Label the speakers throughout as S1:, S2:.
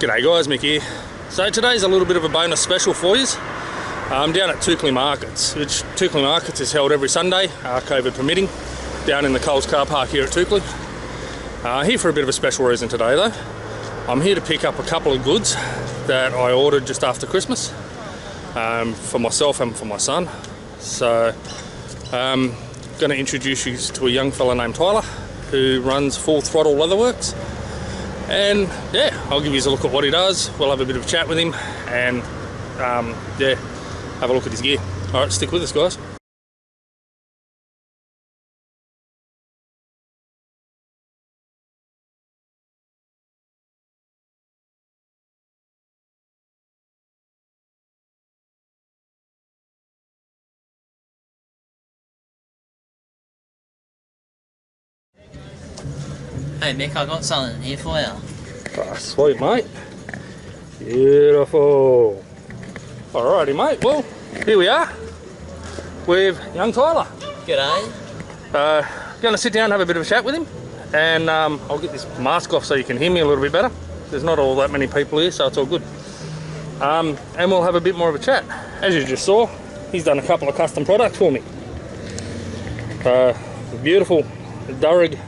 S1: G'day guys, Mick here. So today's a little bit of a bonus special for you. I'm down at Toukley Markets, which Toukley Markets is held every Sunday, COVID permitting, down in the Coles car park here at Toukley. Here for a bit of a special reason today though. I'm here to pick up a couple of goods that I ordered just after Christmas for myself and for my son. So I'm going to introduce you to a young fella named Tyler who runs Full Throttle Leatherworks. And yeah, I'll give you a look at what he does. We'll have a bit of a chat with him and yeah, have a look at his gear. Alright, stick with us guys.
S2: Hey Mick, I got something here for you.
S1: Oh, sweet mate. Beautiful. Alrighty mate, well, here we are with young Tyler.
S2: G'day.
S1: Going to sit down and have a bit of a chat with him, and I'll get this mask off so you can hear me a little bit better. There's not all that many people here, so it's all good. And we'll have a bit more of a chat. As you just saw, he's done a couple of custom products for me. Beautiful Dharug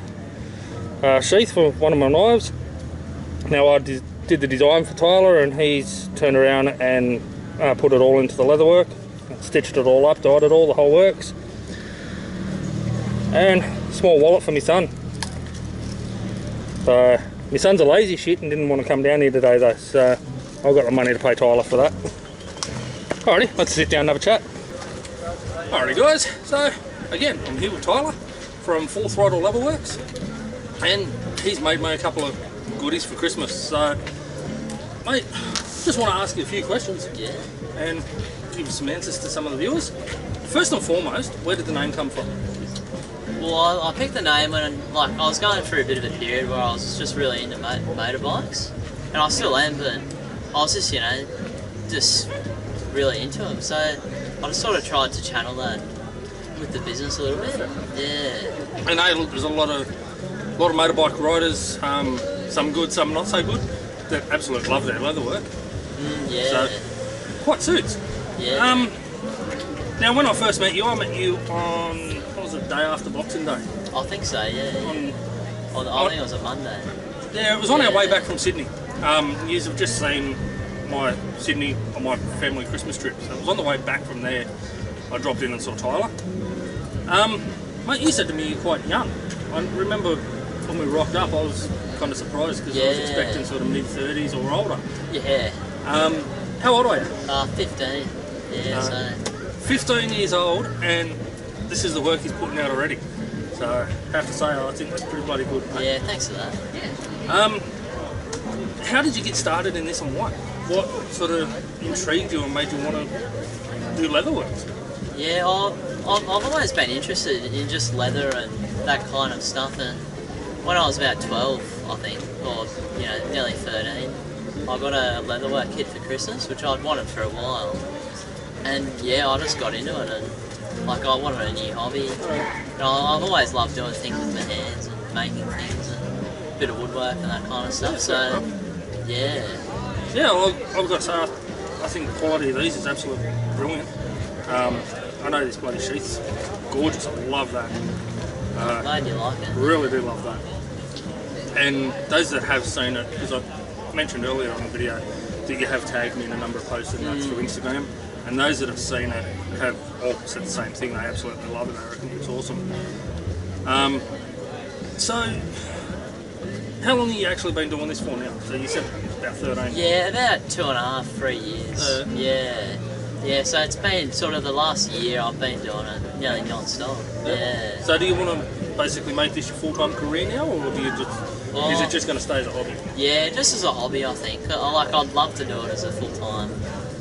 S1: sheath for one of my knives. Now I did the design for Tyler, and he's turned around and put it all into the leatherwork, stitched it all up, dyed it all, the whole works. And small wallet for my son. My son's a lazy shit and didn't want to come down here today though, so I've got the money to pay Tyler for that. Alrighty, let's sit down and have a chat. Alrighty guys, so again, I'm here with Tyler from Full Throttle Leatherworks, and he's made me a couple of goodies for Christmas. So mate, just want to ask you a few questions,
S2: Yeah.
S1: and give you some answers to some of the viewers. First and foremost, where did the name come from?
S2: Well, I picked the name when I was going through a bit of a period where I was just really into motorbikes, and I still am, but I was just, just really into them. So I just sort of tried to channel that with the business a little bit. Yeah.
S1: And hey, look, there's a lot of motorbike riders, some good, some not so good, that absolutely love their leatherwork.
S2: Yeah.
S1: So quite suits.
S2: Yeah.
S1: Now when I first met you on, what was it, day after Boxing Day?
S2: I think so. Yeah. I think it was a Monday.
S1: Yeah, it was on our way back from Sydney. You have just seen my Sydney on my family Christmas trip, so it was on the way back from there. I dropped in and saw Tyler. Mate, you said to me you're quite young. I remember when we rocked up, I was kind of surprised because I was expecting sort of mid-30s or older.
S2: Yeah.
S1: How old are you?
S2: 15. Yeah. So
S1: 15 years old, and this is the work he's putting out already. So I have to say, I think that's pretty bloody good, mate.
S2: Yeah, thanks for that.
S1: How did you get started in this, and why? What sort of intrigued you and made you want to do leatherworks?
S2: Yeah, I've always been interested in just leather and that kind of stuff, and when I was about 12, I think, or nearly 13, I got a leatherwork kit for Christmas, which I'd wanted for a while, and yeah, I just got into it, and I wanted a new hobby. And I've always loved doing things with my hands and making things and a bit of woodwork and that kind of stuff. So yeah.
S1: Yeah, well, I've got to say, I think the quality of these is absolutely brilliant. I know this bloody sheath's gorgeous. I love that.
S2: I'm glad you like it.
S1: Really do love that. And those that have seen it, because I mentioned earlier on the video that you have tagged me in a number of posts and that's through Instagram, and those that have seen it have all said the same thing. They absolutely love it. I reckon it's awesome. So, how long have you actually been doing this for now? So you said about 13?
S2: Yeah, about 2.5, 3 years. Yeah, so it's been sort of the last year I've been doing it nearly non-stop. Yeah.
S1: So do you want to basically make this your full-time career now, or do you is it just going to stay as a hobby?
S2: Yeah, just as a hobby, I think. I'd love to do it as a full-time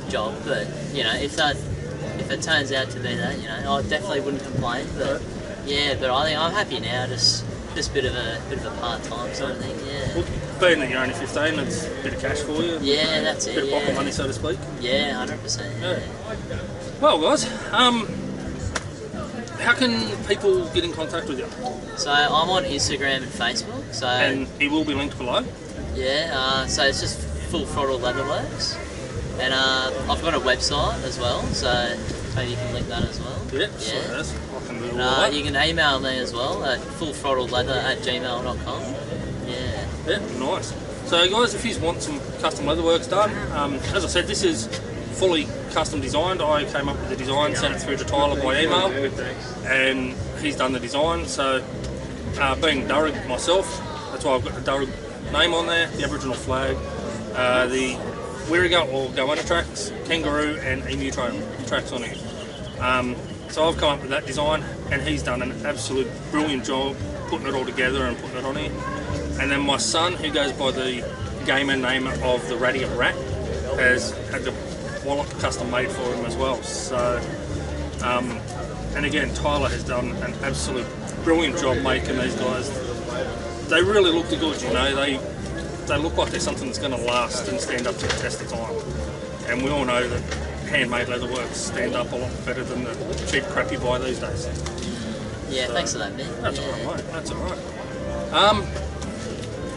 S2: job, but if it turns out to be that, I definitely wouldn't complain. But yeah, but I think I'm happy now, just a bit of a part-time sort of thing. Yeah.
S1: Well, being that you're only 15, it's a bit of cash for you.
S2: Yeah, that's it.
S1: A bit of pocket money, so to speak.
S2: Yeah, 100%. Yeah.
S1: Well, guys, how can people get in contact with you?
S2: So I'm on Instagram and Facebook. So
S1: and he will be linked below.
S2: Yeah. So it's just Full Throttle Leatherworks. And I've got a website as well, so maybe you can link that as well.
S1: Yeah, so that's, I can do all that.
S2: You can email me as well at fullthrottlelether@gmail.com. Yeah.
S1: Yeah, nice. So guys, if you want some custom leatherworks done, as I said, this is fully custom designed. I came up with the design, sent it through to Tyler by email, and he's done the design. So being Dharug myself, that's why I've got the Dharug name on there, the Aboriginal flag, the Wiyanga or Goanna tracks, kangaroo and emu trail tracks on it. So I've come up with that design, and he's done an absolute brilliant job putting it all together and putting it on here. And then my son, who goes by the gamer name of the Radiant Rat, has had the wallet custom made for him as well. So, and again, Tyler has done an absolute brilliant job making these guys. They really look good, you know. They look like they're something that's going to last and stand up to the test of time. And we all know that handmade leatherworks stand up a lot better than the cheap crap you buy these days.
S2: Yeah, so, thanks for that, Mick.
S1: That's alright, mate. That's alright.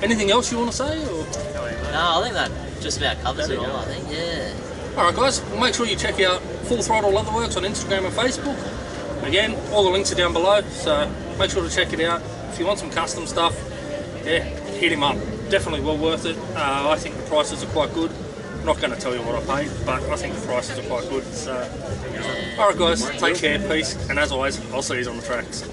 S1: Anything else you want to say? Or?
S2: No, I think that just about covers it all, I think, yeah.
S1: Alright guys, well, make sure you check out Full Throttle Leatherworks on Instagram and Facebook. Again, all the links are down below, so make sure to check it out. If you want some custom stuff, yeah, hit him up. Definitely well worth it. I think the prices are quite good. I'm not going to tell you what I paid, but I think the prices are quite good. So, alright guys, take care, peace, and as always, I'll see you on the tracks.